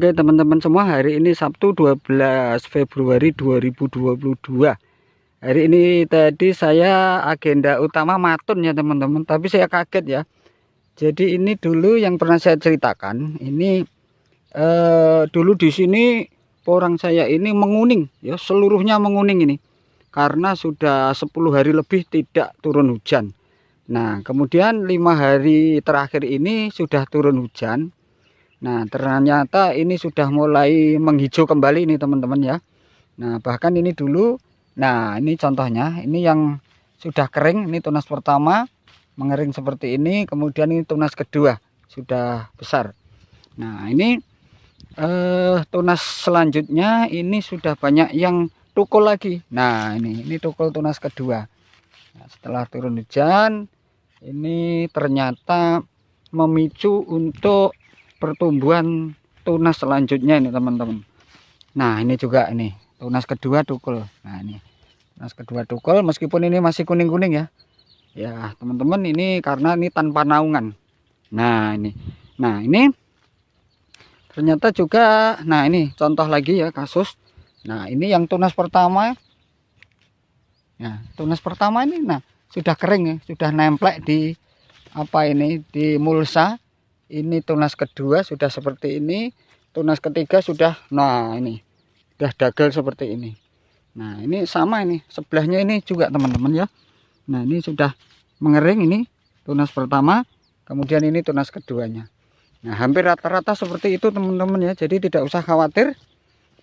Oke teman-teman semua, hari ini Sabtu 12 Februari 2022. Hari ini tadi saya agenda utama matun ya teman-teman, tapi saya kaget ya. Jadi ini dulu yang pernah saya ceritakan, ini dulu di sini porang saya ini menguning ya, seluruhnya menguning ini. Karena sudah 10 hari lebih tidak turun hujan. Nah, kemudian 5 hari terakhir ini sudah turun hujan. Nah, ternyata ini sudah mulai menghijau kembali nih teman-teman ya. Nah, bahkan ini dulu, nah ini contohnya, ini yang sudah kering, ini tunas pertama mengering seperti ini, kemudian ini tunas kedua sudah besar. Nah, ini tunas selanjutnya ini sudah banyak yang tukul lagi. Nah, ini tukul tunas kedua. Nah, setelah turun hujan, ini ternyata memicu untuk pertumbuhan tunas selanjutnya ini teman-teman. Nah, ini juga ini tunas kedua tukul. Nah, ini tunas kedua tukul meskipun ini masih kuning-kuning ya. Ya, teman-teman, ini karena ini tanpa naungan. Nah, ini. Nah, ini ternyata juga, nah ini contoh lagi ya kasus. Nah, ini yang tunas pertama. Ya, tunas pertama ini nah sudah kering ya, sudah nemplek di apa ini, di mulsa. Ini tunas kedua sudah seperti ini, tunas ketiga sudah, nah ini sudah dagel seperti ini. Nah, ini sama, ini sebelahnya ini juga teman-teman ya. Nah, ini sudah mengering, ini tunas pertama, kemudian ini tunas keduanya. Nah, hampir rata-rata seperti itu teman-teman ya. Jadi tidak usah khawatir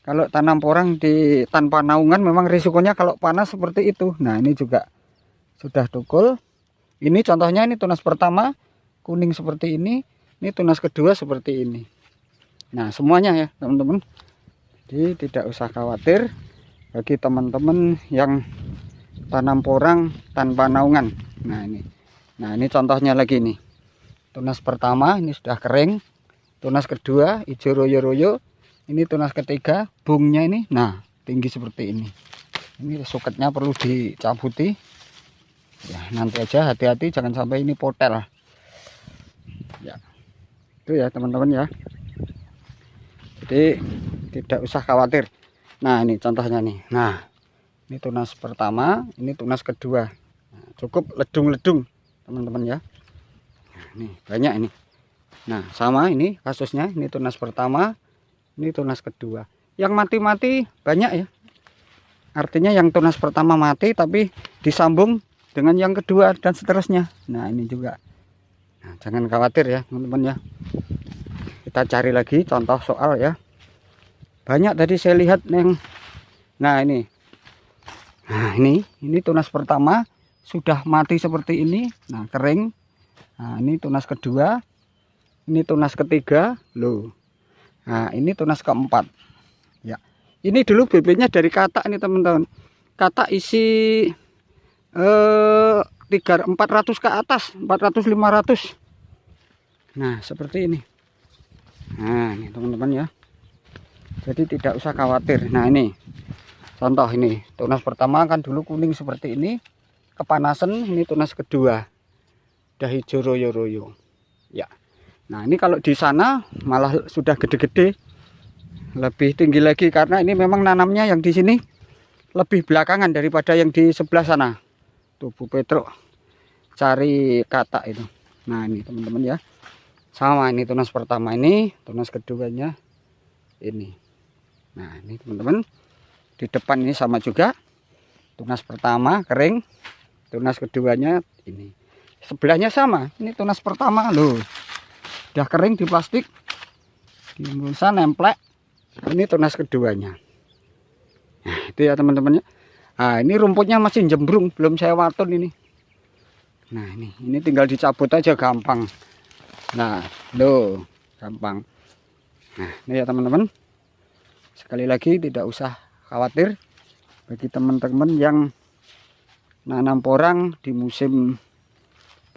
kalau tanam porang di tanpa naungan, memang risikonya kalau panas seperti itu. Nah, ini juga sudah tukul. Ini contohnya, ini tunas pertama kuning seperti ini tunas kedua seperti ini. Nah, semuanya ya teman-teman. Jadi tidak usah khawatir bagi teman-teman yang tanam porang tanpa naungan. Nah, ini contohnya lagi nih. Tunas pertama ini sudah kering, tunas kedua hijau royo-royo, ini tunas ketiga bungnya ini nah tinggi seperti ini. Ini suketnya perlu dicabuti ya, nanti aja, hati-hati jangan sampai ini potel ya. Itu ya teman-teman ya. Jadi tidak usah khawatir. Nah, ini contohnya nih. Nah, ini tunas pertama, ini tunas kedua. Nah, cukup ledung-ledung teman-teman ya. Nah, ini banyak ini. Nah, sama ini kasusnya, ini tunas pertama, ini tunas kedua. Yang mati-mati banyak ya. Artinya yang tunas pertama mati tapi disambung dengan yang kedua dan seterusnya. Nah, ini juga. Nah, jangan khawatir ya teman-teman ya. Kita cari lagi contoh soal ya. Banyak tadi saya lihat yang, nah ini. Nah, ini tunas pertama sudah mati seperti ini. Nah, kering. Nah, ini tunas kedua. Ini tunas ketiga. Loh. Nah, ini tunas keempat. Ya. Ini dulu bibitnya dari katak nih teman-teman. Katak isi 400 ke atas, 400 500. Nah, seperti ini. Nah, ini teman-teman ya. Jadi tidak usah khawatir. Nah, ini contoh, ini tunas pertama kan dulu kuning seperti ini, kepanasan. Ini tunas kedua udah hijau royo-royo ya. Nah, ini kalau di sana malah sudah gede-gede, lebih tinggi lagi, karena ini memang nanamnya yang di sini lebih belakangan daripada yang di sebelah sana. Tuh Bu Petro cari katak itu. Nah, ini teman-teman ya. Sama, ini tunas pertama, ini tunas keduanya ini. Nah, ini teman-teman di depan ini sama juga. Tunas pertama kering, tunas keduanya ini. Sebelahnya sama, ini tunas pertama loh. Udah kering di plastik. Di mulsa nemplek. Ini tunas keduanya. Nah, itu ya teman-teman ya. Nah, ini rumputnya masih jembrung, belum saya watun ini. Nah, ini tinggal dicabut aja gampang. Nah, loh, gampang. Nah, ini ya teman-teman. Sekali lagi tidak usah khawatir bagi teman-teman yang nanam porang di musim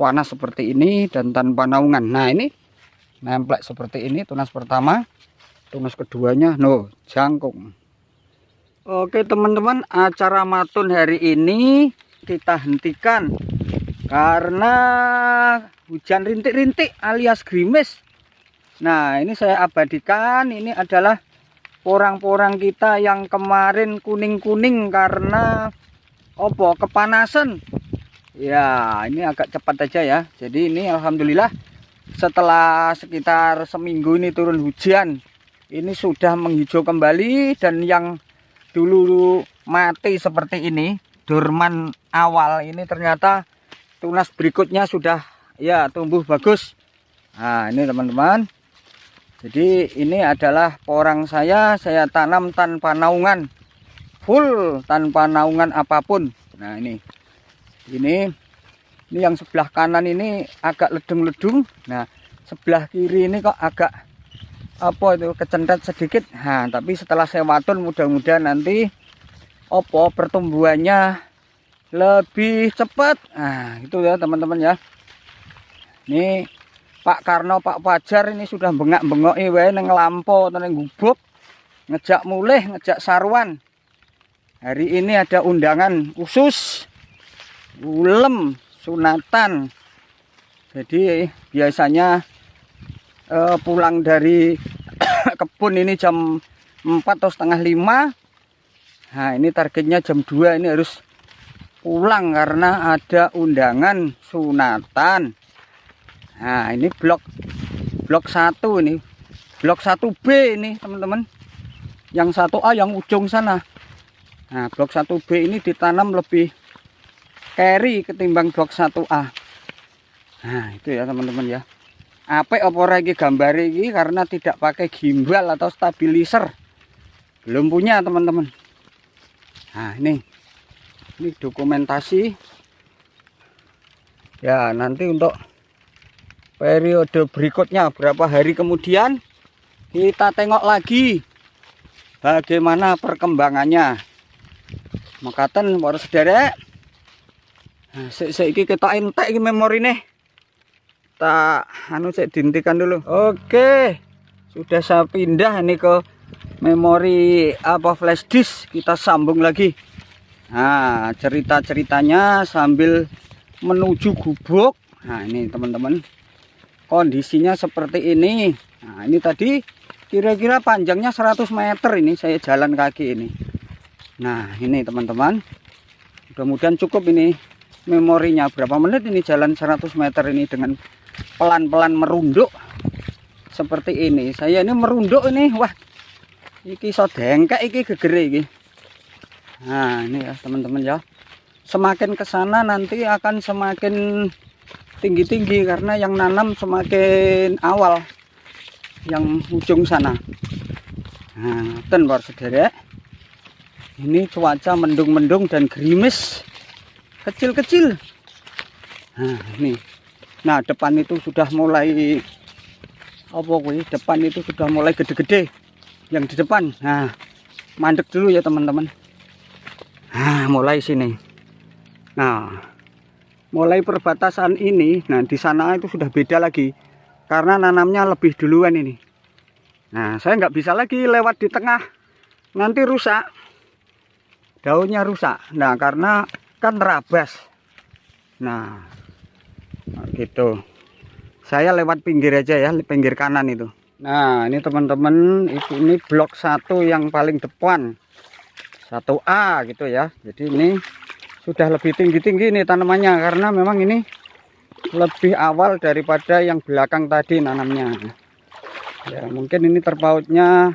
panas seperti ini dan tanpa naungan. Nah, ini nemplek seperti ini tunas pertama, tunas keduanya no jangkung. Oke teman-teman, acara matun hari ini kita hentikan karena hujan rintik-rintik alias gerimis. Nah, ini saya abadikan. Ini adalah porang-porang kita yang kemarin kuning-kuning karena kepanasan. Ya, ini agak cepat aja ya. Jadi ini alhamdulillah setelah sekitar seminggu ini turun hujan, ini sudah menghijau kembali. Dan yang dulu mati seperti ini, dorman awal, ini ternyata tunas berikutnya sudah ya tumbuh bagus. Nah, ini teman-teman. Jadi ini adalah porang saya tanam tanpa naungan, full tanpa naungan apapun. Nah, ini yang sebelah kanan ini agak ledung-ledung. Nah, sebelah kiri ini kok agak kecentet sedikit. Nah, tapi setelah saya watun, mudah-mudahan nanti pertumbuhannya lebih cepat. Nah, itu ya teman-teman ya. Ini Pak Karno, Pak Fajar ini sudah bengak-bengoki wae nang lampo atau nang gubuk, ngejak mulih, ngejak saruan. Hari ini ada undangan khusus ulem sunatan. Jadi biasanya pulang dari kebun ini jam 4 atau setengah 5. Nah, ini targetnya jam 2 ini harus pulang karena ada undangan sunatan. Nah, ini blok 1 ini. Blok 1B ini, teman-teman. Yang 1A yang ujung sana. Nah, blok 1B ini ditanam lebih carry ketimbang blok 1A. Nah, itu ya teman-teman ya. Apik apa ora iki gambar iki karena tidak pakai gimbal atau stabilizer. Belum punya, teman-teman. Nah, ini dokumentasi. Ya, nanti untuk periode berikutnya berapa hari kemudian kita tengok lagi bagaimana perkembangannya. Makaten para sederek. Nah, saiki kita entek iki memorine. Tak sik dihentikan dulu. Oke. Sudah saya pindah ini ke memori flash disk. Kita sambung lagi. Nah, cerita-ceritanya sambil menuju gubuk. Nah, ini teman-teman. Kondisinya seperti ini. Nah, ini tadi kira-kira panjangnya 100 meter ini saya jalan kaki ini. Nah, ini teman-teman. Mudah-mudahan cukup ini memorinya. Berapa menit ini jalan 100 meter ini dengan pelan-pelan merunduk seperti ini. Saya ini merunduk ini. Wah, iki iso dengkek iki gegere iki. Nah, ini ya teman-teman ya. Semakin ke sana nanti akan semakin tinggi-tinggi karena yang nanam semakin awal yang ujung sana. Nah, ten baru sederek. Ini cuaca mendung-mendung dan gerimis kecil-kecil. Nah, ini. Nah, depan itu sudah mulai depan itu sudah mulai gede-gede yang di depan. Nah, mandek dulu ya teman-teman. Nah, mulai sini. Nah, mulai perbatasan ini, nah di sana itu sudah beda lagi karena nanamnya lebih duluan ini. Nah, saya nggak bisa lagi lewat di tengah, nanti rusak, daunnya rusak. Nah, karena kan terabas. Nah, gitu. Saya lewat pinggir aja ya, pinggir kanan itu. Nah, ini teman-teman, ini blok 1 yang paling depan, 1A gitu ya. Jadi ini sudah lebih tinggi-tinggi nih tanamannya karena memang ini lebih awal daripada yang belakang tadi nanamnya. Ya, mungkin ini terpautnya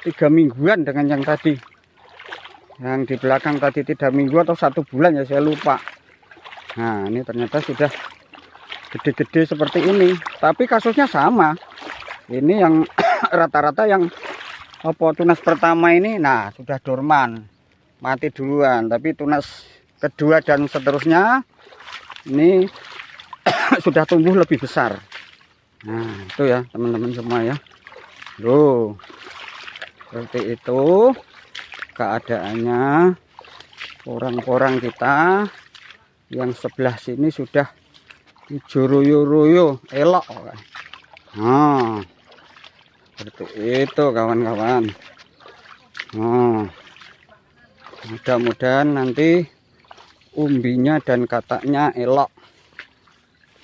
3 mingguan dengan yang tadi. Yang di belakang tadi 3 minggu atau 1 bulan ya, saya lupa. Nah, ini ternyata sudah gede-gede seperti ini. Tapi kasusnya sama. Ini yang rata-rata yang tunas pertama ini, nah sudah dorman, mati duluan. Tapi tunas kedua dan seterusnya ini sudah tumbuh lebih besar. Nah, itu ya teman-teman semua ya. Loh, seperti itu keadaannya porang-porang kita. Yang sebelah sini sudah hijau royo-royo, elok. Nah, seperti itu kawan-kawan. Nah, mudah-mudahan nanti umbinya dan kataknya elok.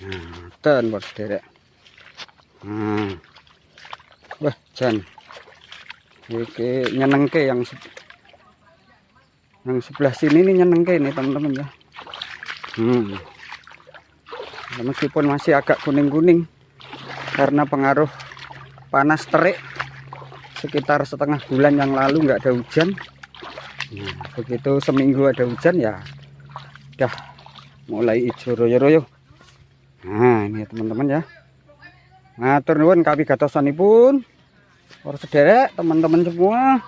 Nah, ten bos derek. Nah, hujan. Oke, nyenengke yang sebelah sini nih, nyenengke nih teman-teman ya. Meskipun masih agak kuning-kuning karena pengaruh panas terik sekitar setengah bulan yang lalu nggak ada hujan. Nah, begitu seminggu ada hujan ya udah mulai hijau royo-royo. Nah ini teman-teman ya, matur nuwun kawigatosanipun para sederek teman-teman semua.